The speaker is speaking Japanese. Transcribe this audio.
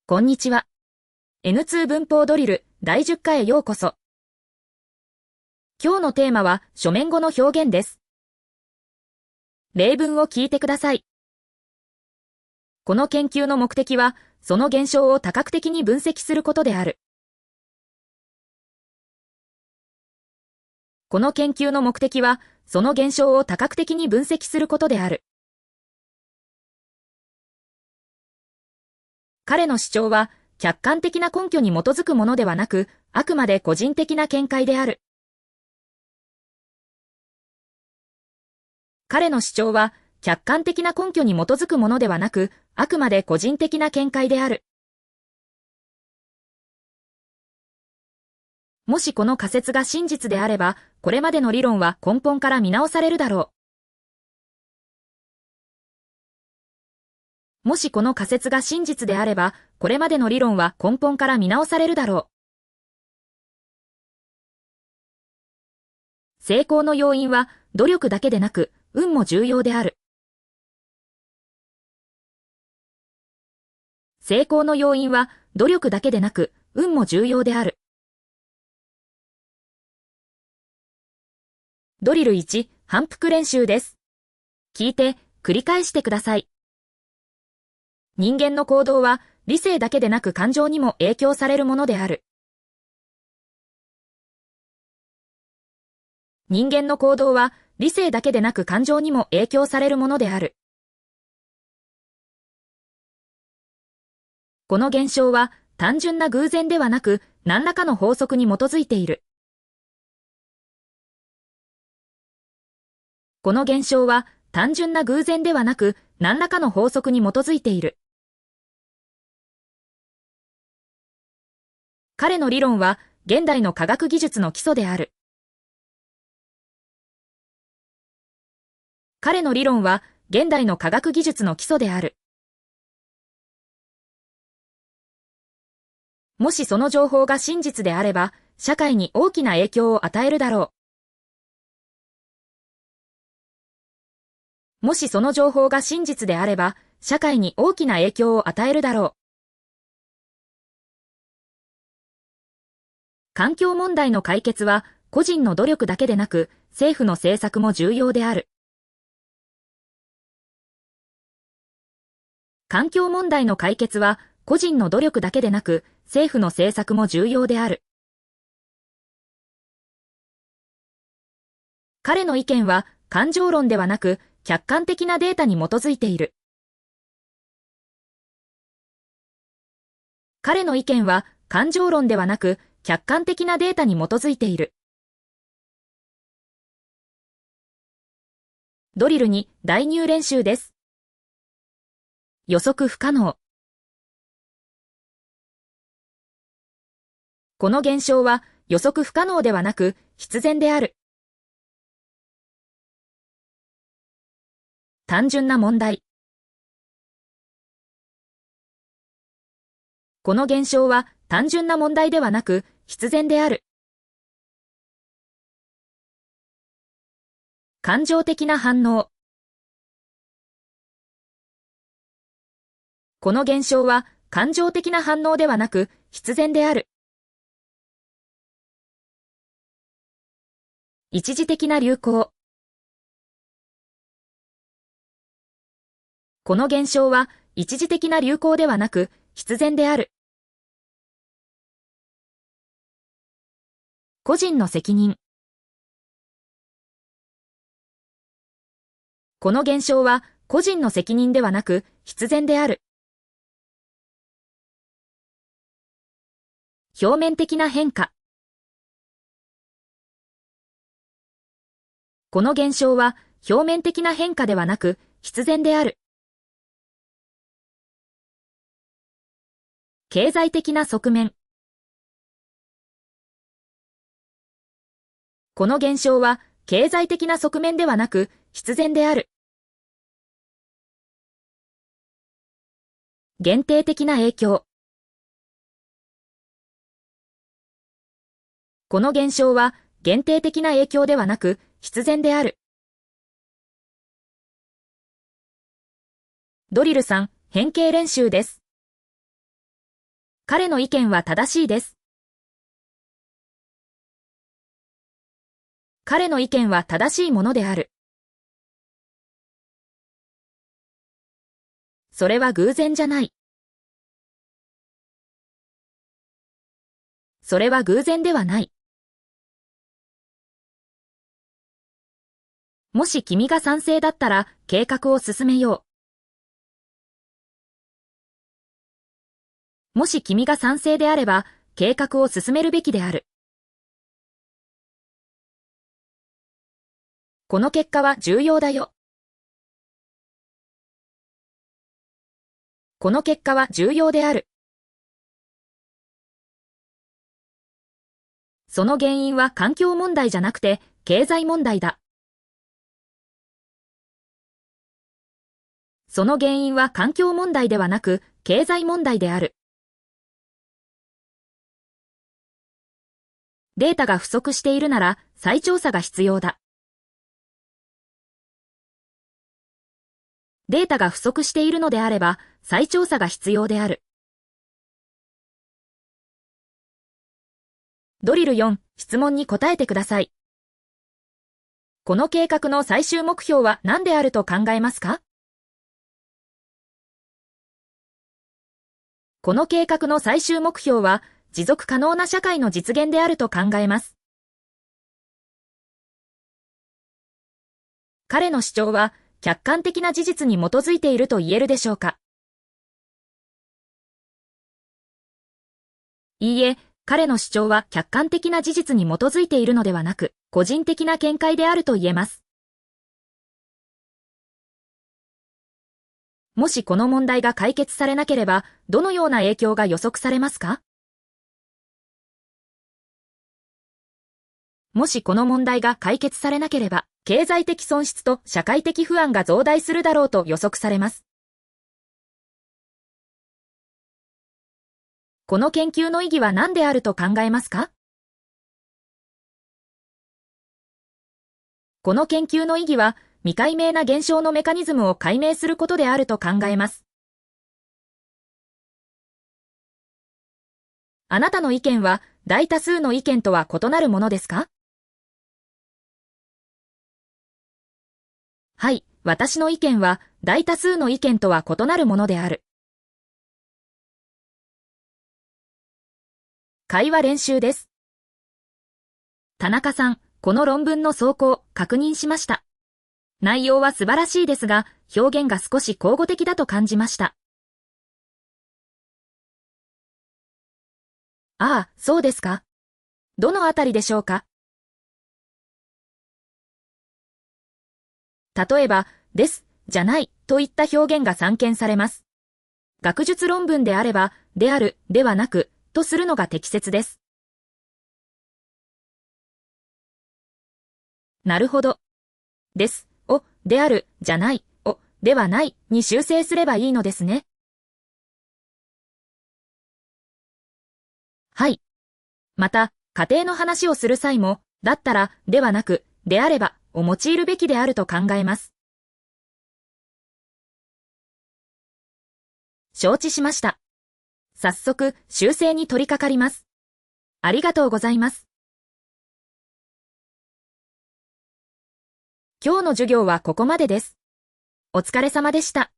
こんにちは。N2 文法ドリル第10回へようこそ。今日のテーマは書面語の表現です。例文を聞いてください。この研究の目的は、その現象を多角的に分析することである。この研究の目的は、その現象を多角的に分析することである。彼の主張は、客観的な根拠に基づくものではなく、あくまで個人的な見解である。彼の主張は、客観的な根拠に基づくものではなく、あくまで個人的な見解である。もしこの仮説が真実であれば、これまでの理論は根本から見直されるだろう。もしこの仮説が真実であれば、これまでの理論は根本から見直されるだろう。成功の要因は、努力だけでなく、運も重要である。成功の要因は、努力だけでなく、運も重要である。ドリル1、反復練習です。聞いて、繰り返してください。人間の行動は、理性だけでなく感情にも影響されるものである。人間の行動は、理性だけでなく感情にも影響されるものである。この現象は、単純な偶然ではなく、何らかの法則に基づいている。この現象は、単純な偶然ではなく、何らかの法則に基づいている。彼の理論は、現代の科学技術の基礎である。彼の理論は、現代の科学技術の基礎である。もしその情報が真実であれば、社会に大きな影響を与えるだろう。もしその情報が真実であれば、社会に大きな影響を与えるだろう。環境問題の解決は、個人の努力だけでなく、政府の政策も重要である。環境問題の解決は、個人の努力だけでなく、政府の政策も重要である。彼の意見は、感情論ではなく、客観的なデータに基づいている。彼の意見は、感情論ではなく、客観的なデータに基づいている。ドリル2、代入練習です。予測不可能。この現象は予測不可能ではなく必然である。単純な問題。この現象は単純な問題ではなく必然である。感情的な反応。この現象は感情的な反応ではなく必然である。一時的な流行。この現象は一時的な流行ではなく必然である。個人の責任。この現象は個人の責任ではなく必然である。表面的な変化。この現象は表面的な変化ではなく必然である。経済的な側面。この現象は経済的な側面ではなく必然である。限定的な影響。この現象は限定的な影響ではなく必然である。ドリル3、変形練習です。彼の意見は正しいです。彼の意見は正しいものである。それは偶然じゃない。それは偶然ではない。もし君が賛成だったら計画を進めよう。もし君が賛成であれば計画を進めるべきである。この結果は重要だよ。この結果は重要である。その原因は環境問題じゃなくて経済問題だ。その原因は環境問題ではなく経済問題である。データが不足しているなら再調査が必要だ。データが不足しているのであれば再調査が必要である。ドリル4、質問に答えてください。この計画の最終目標は何であると考えますか？この計画の最終目標は持続可能な社会の実現であると考えます。彼の主張は客観的な事実に基づいていると言えるでしょうか？いいえ、彼の主張は客観的な事実に基づいているのではなく、個人的な見解であると言えます。もしこの問題が解決されなければ、どのような影響が予測されますか？もしこの問題が解決されなければ、経済的損失と社会的不安が増大するだろうと予測されます。この研究の意義は何であると考えますか？この研究の意義は、未解明な現象のメカニズムを解明することであると考えます。あなたの意見は大多数の意見とは異なるものですか？はい、私の意見は大多数の意見とは異なるものである。会話練習です。田中さん、この論文の草稿、確認しました。内容は素晴らしいですが、表現が少し口語的だと感じました。ああ、そうですか。どのあたりでしょうか？例えば、です、じゃない、といった表現が散見されます。学術論文であれば、である、ではなく、とするのが適切です。なるほど。です、を、である、じゃない、を、ではない、に修正すればいいのですね。はい。また、家庭の話をする際も、だったら、ではなく、であれば、を用いるべきであると考えます。承知しました。早速、修正に取り掛かります。ありがとうございます。今日の授業はここまでです。お疲れ様でした。